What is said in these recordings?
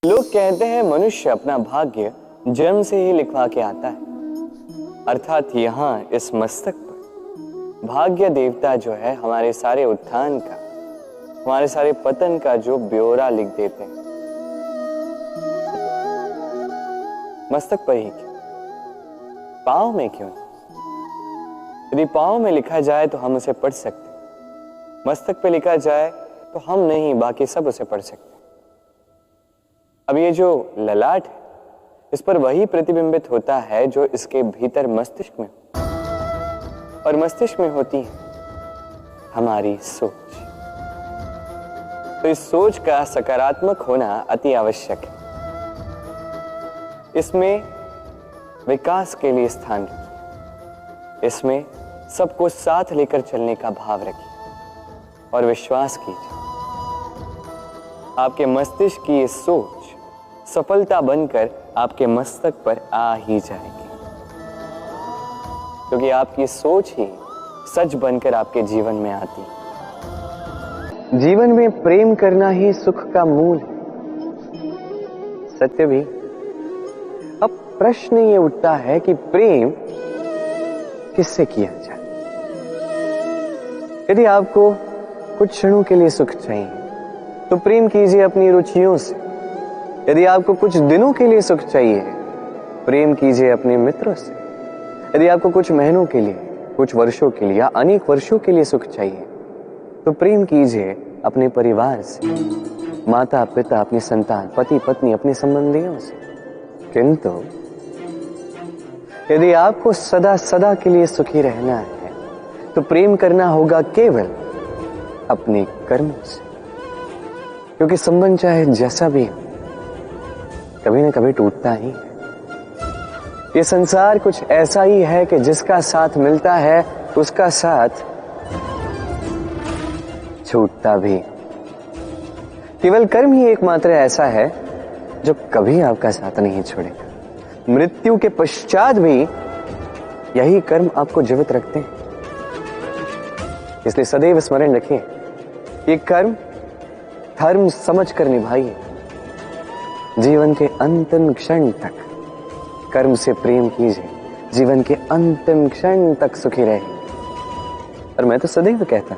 लोग कहते हैं मनुष्य अपना भाग्य जन्म से ही लिखवा के आता है, अर्थात यहाँ इस मस्तक पर भाग्य देवता जो है हमारे सारे उत्थान का, हमारे सारे पतन का जो ब्यौरा लिख देते हैं। मस्तक पर ही क्यों, पांव में क्यों नहीं? यदि पांव में लिखा जाए तो हम उसे पढ़ सकते, मस्तक पे लिखा जाए तो हम नहीं बाकी सब उसे पढ़ सकते। अब ये जो ललाट है इस पर वही प्रतिबिंबित होता है जो इसके भीतर मस्तिष्क में हो, और मस्तिष्क में होती है हमारी सोच। तो इस सोच का सकारात्मक होना अति आवश्यक है। इसमें विकास के लिए स्थान रखिए, इसमें सबको साथ लेकर चलने का भाव रखिए और विश्वास कीजिए आपके मस्तिष्क की ये सोच सफलता बनकर आपके मस्तक पर आ ही जाएगी, क्योंकि आपकी सोच ही सच बनकर आपके जीवन में आती है। जीवन में प्रेम करना ही सुख का मूल है, सत्य भी। अब प्रश्न ये उठता है कि प्रेम किससे किया जाए? यदि आपको कुछ क्षणों के लिए सुख चाहिए तो प्रेम कीजिए अपनी रुचियों से। यदि आपको कुछ दिनों के लिए सुख चाहिए प्रेम कीजिए अपने मित्रों से। यदि आपको कुछ महीनों के लिए, कुछ वर्षों के लिए या अनेक वर्षों के लिए सुख चाहिए तो प्रेम कीजिए अपने परिवार से, माता पिता, अपनी संतान, पति पत्नी, अपने संबंधियों से। किंतु यदि आपको सदा सदा के लिए सुखी रहना है तो प्रेम करना होगा केवल अपने कर्मों से, क्योंकि संबंध चाहे जैसा भी हो कभी ना कभी टूटता ही है। ये संसार कुछ ऐसा ही है कि जिसका साथ मिलता है उसका साथ छूटता भी। केवल कर्म ही एकमात्र ऐसा है जो कभी आपका साथ नहीं छोड़ेगा। मृत्यु के पश्चात भी यही कर्म आपको जीवित रखते हैं। इसलिए सदैव स्मरण रखिए, ये कर्म धर्म समझ कर निभाइए। जीवन के अंतिम क्षण तक कर्म से प्रेम कीजिए, जीवन के अंतिम क्षण तक सुखी रहे। और मैं तो सदैव कहता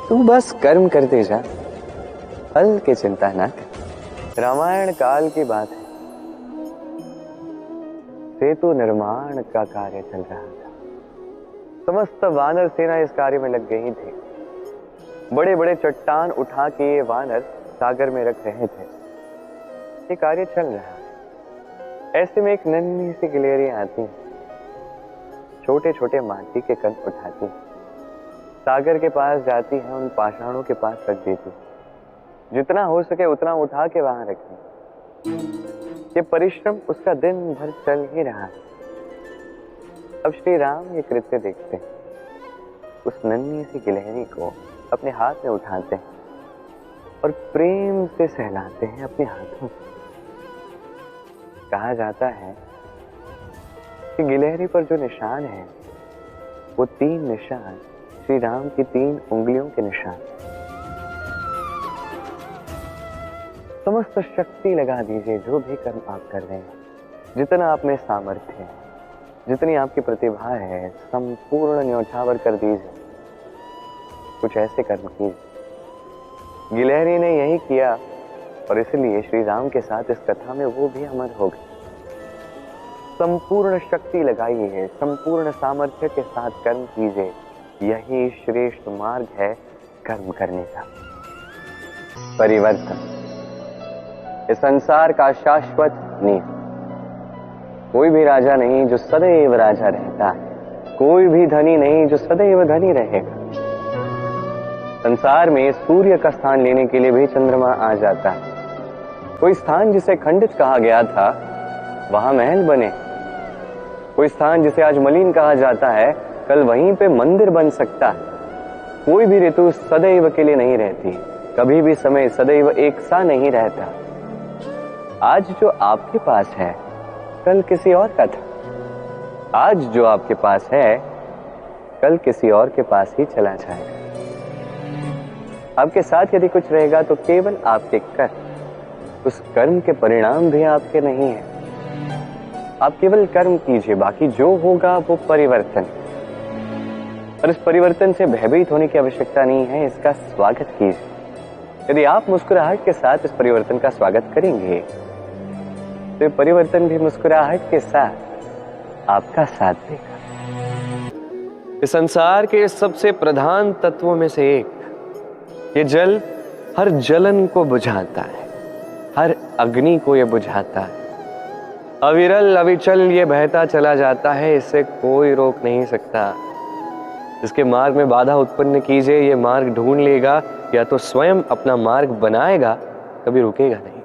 तू बस कर्म करते जा, फल की चिंता ना कर। रामायण काल की बात है, सेतु निर्माण का कार्य चल रहा था। समस्त वानर सेना इस कार्य में लग गई थी। बड़े बड़े चट्टान उठा के ये वानर सागर में रख रहे थे। ये कार्य चल रहा है। ऐसे में एक नन्ही सी गिलहरी आती है, छोटे छोटे माटी के कण उठाती है, सागर के पास जाती है, उन पाषाणों के पास रख देती है। जितना हो सके उतना उठा के वहां रखती। ये परिश्रम उसका दिन भर चल ही रहा है। अब श्री राम ये कृत्य देखते हैं, उस नन्ही सी गिलहरी को अपने हाथ में उठाते हैं और प्रेम से सहलाते हैं अपने हाथों से। कहा जाता है कि गिलहरी पर जो निशान है वो 3 निशान श्री राम की 3 उंगलियों के निशान। समस्त शक्ति लगा दीजिए जो भी कर्म आप कर रहे हैं, जितना आप में सामर्थ्य है, जितनी आपकी प्रतिभा है, संपूर्ण न्योछावर कर दीजिए। कुछ ऐसे कर्म कीजिए। गिलहरी ने यही किया और इसलिए श्री राम के साथ इस कथा में वो भी अमर हो गए। संपूर्ण शक्ति लगाइए, संपूर्ण सामर्थ्य के साथ कर्म कीजिए। यही श्रेष्ठ मार्ग है कर्म करने का। परिवर्तन इस संसार का शाश्वत नियम। कोई भी राजा नहीं जो सदैव राजा रहता है, कोई भी धनी नहीं जो सदैव धनी रहेगा। संसार में सूर्य का स्थान लेने के लिए भी चंद्रमा आ जाता है। कोई स्थान जिसे खंडित कहा गया था वहां महल बने, कोई स्थान जिसे आज मलिन कहा जाता है कल वहीं पे मंदिर बन सकता है। कोई भी ऋतु सदैव के लिए नहीं रहती, कभी भी समय सदैव एक सा नहीं रहता। आज जो आपके पास है कल किसी और का था, आज जो आपके पास है कल किसी और के पास ही चला जाएगा। आपके साथ यदि कुछ रहेगा तो केवल आपके कर्म, उस कर्म के परिणाम भी आपके नहीं है। आप केवल कर्म कीजिए, बाकी जो होगा वो परिवर्तन। और इस परिवर्तन से भयभीत होने की आवश्यकता नहीं है, इसका स्वागत कीजिए। यदि आप मुस्कुराहट के साथ इस परिवर्तन का स्वागत करेंगे तो परिवर्तन भी मुस्कुराहट के साथ आपका साथ देगा। इस संसार के सबसे प्रधान तत्वों में से एक ये जल हर जलन को बुझाता है, हर अग्नि को ये बुझाता है। अविरल अविचल ये बहता चला जाता है, इसे कोई रोक नहीं सकता। इसके मार्ग में बाधा उत्पन्न कीजिए, ये मार्ग ढूंढ लेगा, या तो स्वयं अपना मार्ग बनाएगा, कभी रुकेगा नहीं।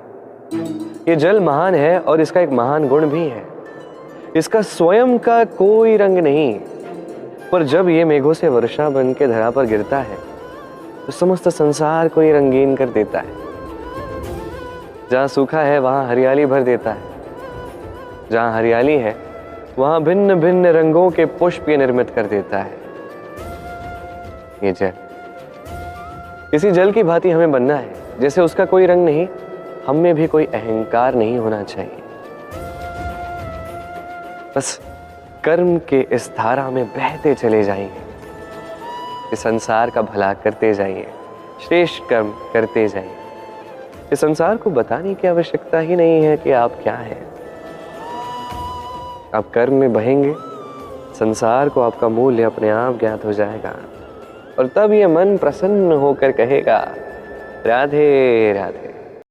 ये जल महान है और इसका एक महान गुण भी है, इसका स्वयं का कोई रंग नहीं, पर जब ये मेघों से वर्षा बन के धरा पर गिरता है तो समस्त संसार को ये रंगीन कर देता है। जहाँ सूखा है वहाँ हरियाली भर देता है, जहाँ हरियाली है वहाँ भिन्न भिन्न रंगों के पुष्प ये निर्मित कर देता है। ये जल, इसी जल की भांति हमें बनना है, जैसे उसका कोई रंग नहीं, हम में भी कोई अहंकार नहीं होना चाहिए। बस कर्म के इस धारा में बहते चले जाइए, इस संसार का भला करते जाइए, श्रेष्ठ कर्म करते जाइए। इस संसार को बताने की आवश्यकता ही नहीं है कि आप क्या हैं। आप कर्म में बहेंगे, संसार को आपका मूल्य अपने आप ज्ञात हो जाएगा, और तब ये मन प्रसन्न होकर कहेगा राधे राधे।